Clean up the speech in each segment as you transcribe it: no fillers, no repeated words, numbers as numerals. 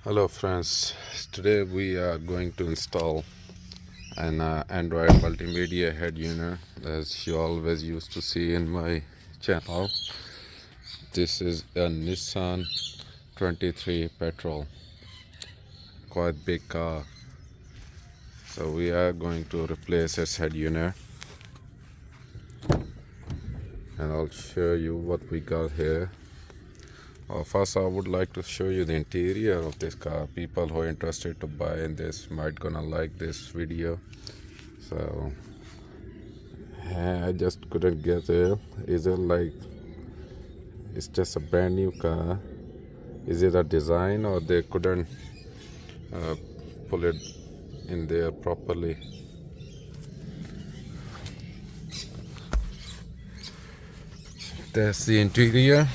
Hello friends, today we are going to install an Android multimedia head unit as you always used to see in my channel. This is a Nissan 23 petrol, quite big car. So we are going to replace its head unit and I'll show you what we got here. First I would like to show you the interior of this car. People who are interested to buy in this might gonna like this video. So I just couldn't get it. Is it like it's just a brand new car? Is it a design or they couldn't uh, pull it in there properly? That's the interior.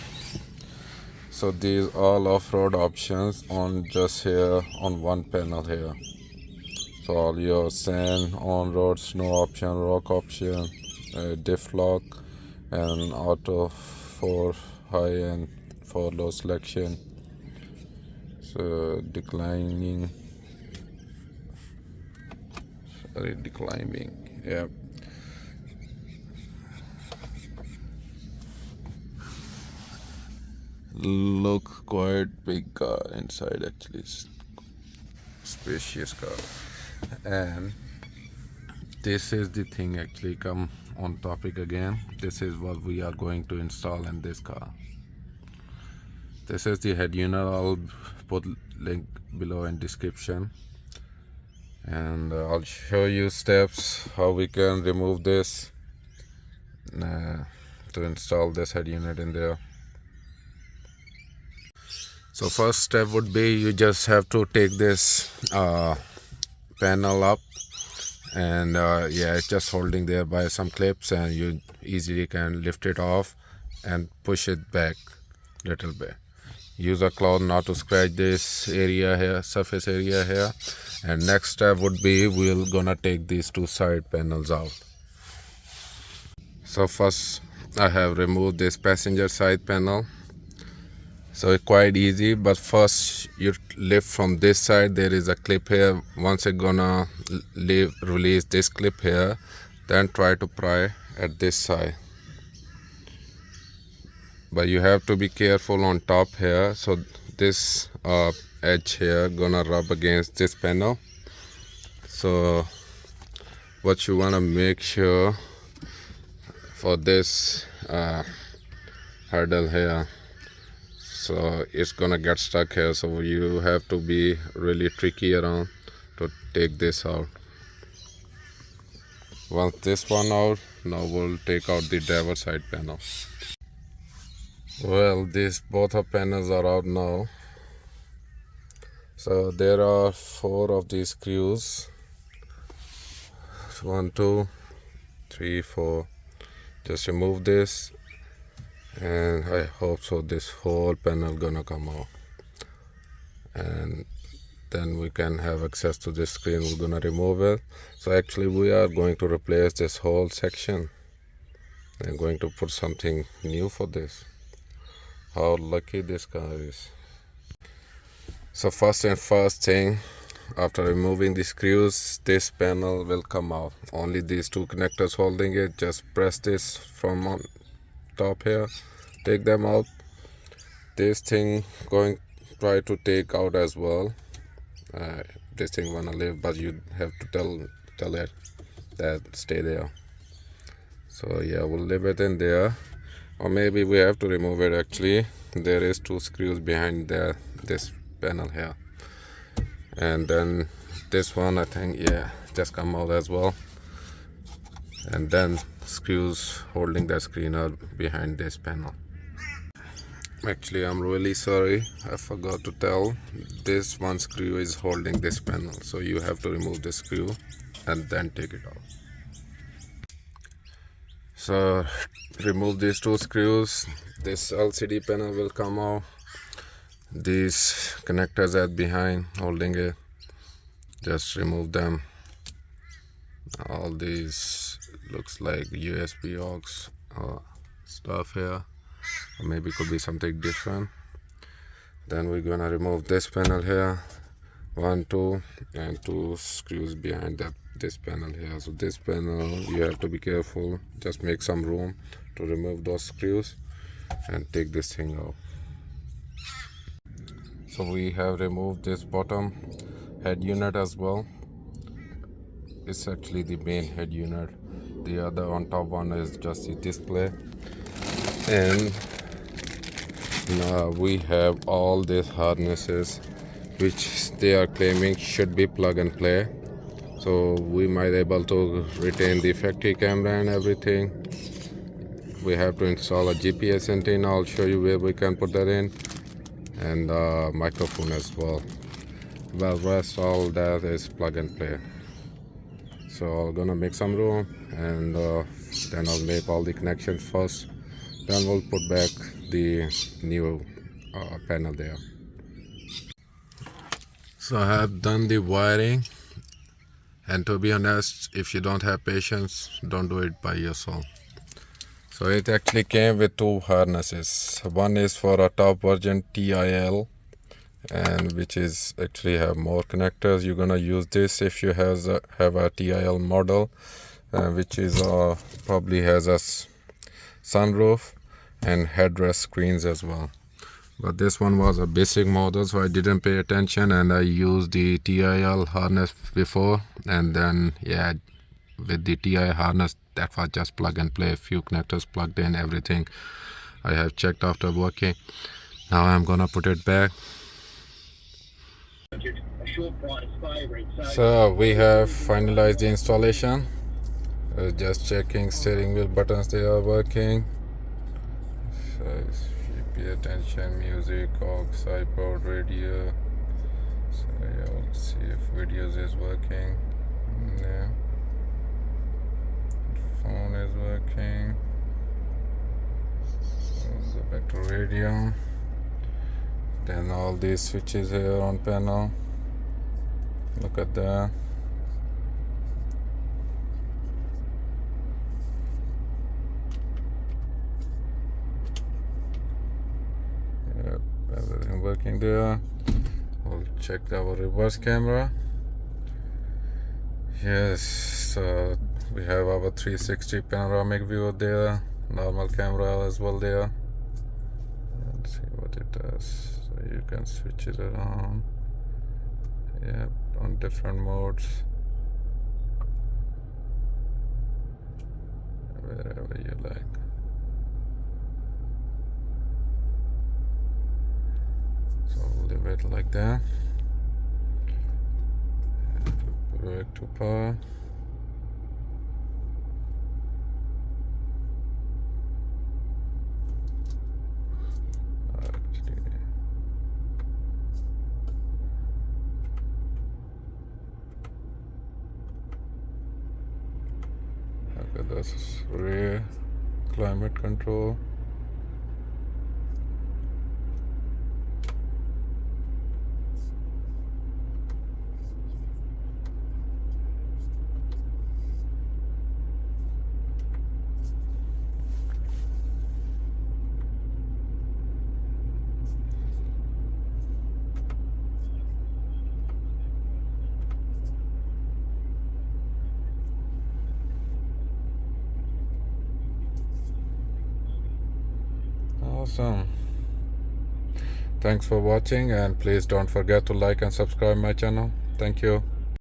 So these all off-road options on just here on one panel here. So all your sand, on-road, snow option, rock option, diff lock, and auto for high and for low selection. So declining, yeah. Look quite big car inside, actually spacious car. And this is the thing, actually come on topic again. This is what we are going to install in this car. This is the head unit. I'll put link below in description, and I'll show you steps how we can remove this to install this head unit in there. So first step would be you just have to take this panel up, and yeah, it's just holding there by some clips, and you easily can lift it off and push it back a little bit. Use a cloth not to scratch this area here, surface area here. And next step would be we're gonna take these two side panels out. So first I have removed this passenger side panel. So it's quite easy, but first you lift from this side. There is a clip here. Once it's gonna release this clip here, then try to pry at this side. But you have to be careful on top here. So this edge here gonna rub against this panel. So what you wanna make sure for this hurdle here, so it's gonna get stuck here, so you have to be really tricky around to take this out. Once this one out, now we'll take out the driver side panel. Well, these both of panels are out now. So there are 4 of these screws. 1 2 3 4. Just remove this, and I hope so this whole panel gonna come out, and then we can have access to this screen. We're gonna remove it. So actually we are going to replace this whole section and going to put something new for this. How lucky this car is. So first thing, after removing the screws, this panel will come out. Only these 2 connectors holding it. Just press this from on top here, take them out. This thing going try to take out as well. This thing wanna leave, but you have to tell it that stay there. So yeah, we'll leave it in there, or maybe we have to remove it. Actually there is 2 screws behind there, this panel here, and then this one I think, yeah, just come out as well. And then screws holding the screen are behind this panel. Actually I'm really sorry, I forgot to tell, this one screw is holding this panel, so you have to remove the screw and then take it out. So remove these 2 screws, this LCD panel will come out. These connectors are behind holding it, just remove them. All these looks like USB aux stuff here, or maybe could be something different. Then we're gonna remove this panel here, 1, 2, and 2 screws behind this panel here. So this panel, you have to be careful, just make some room to remove those screws and take this thing out. So we have removed this bottom head unit as well. It's actually the main head unit. The other on top one is just the display. And now we have all these harnesses which they are claiming should be plug and play. So we might able to retain the factory camera and everything. We have to install a GPS antenna. I'll show you where we can put that in, and microphone as well. Well, rest all that is plug and play. So I'm gonna make some room, and then I'll make all the connections first. Then we'll put back the new panel there. So I have done the wiring, and to be honest, if you don't have patience, don't do it by yourself. So it actually came with 2 harnesses. One is for a top version TIL, and which is actually have more connectors. You're gonna use this if you have a TIL model, which is probably has a sunroof and headrest screens as well. But this one was a basic model, so I didn't pay attention, and I used the TIL harness before, and then yeah, with the TI harness, that was just plug and play. A few connectors plugged in, everything I have checked after working. Now I'm gonna put it back. So we have finalized the installation. Just checking steering wheel buttons, they are working. So pay attention, music, aux, iPod, radio. So yeah, we'll see if videos is working. Yeah. Phone is working. So we'll go back to radio. Then all these switches here on panel. Look at that. Yep, everything working there. We'll check our reverse camera. Yes, so we have our 360 panoramic view there, normal camera as well there. Let's see what it does. So you can switch it around. Yeah, on different modes, wherever you like. So we'll leave it like that. Back to power. Okay, that's rear climate control. Awesome. Thanks for watching, and please don't forget to like and subscribe my channel. Thank you.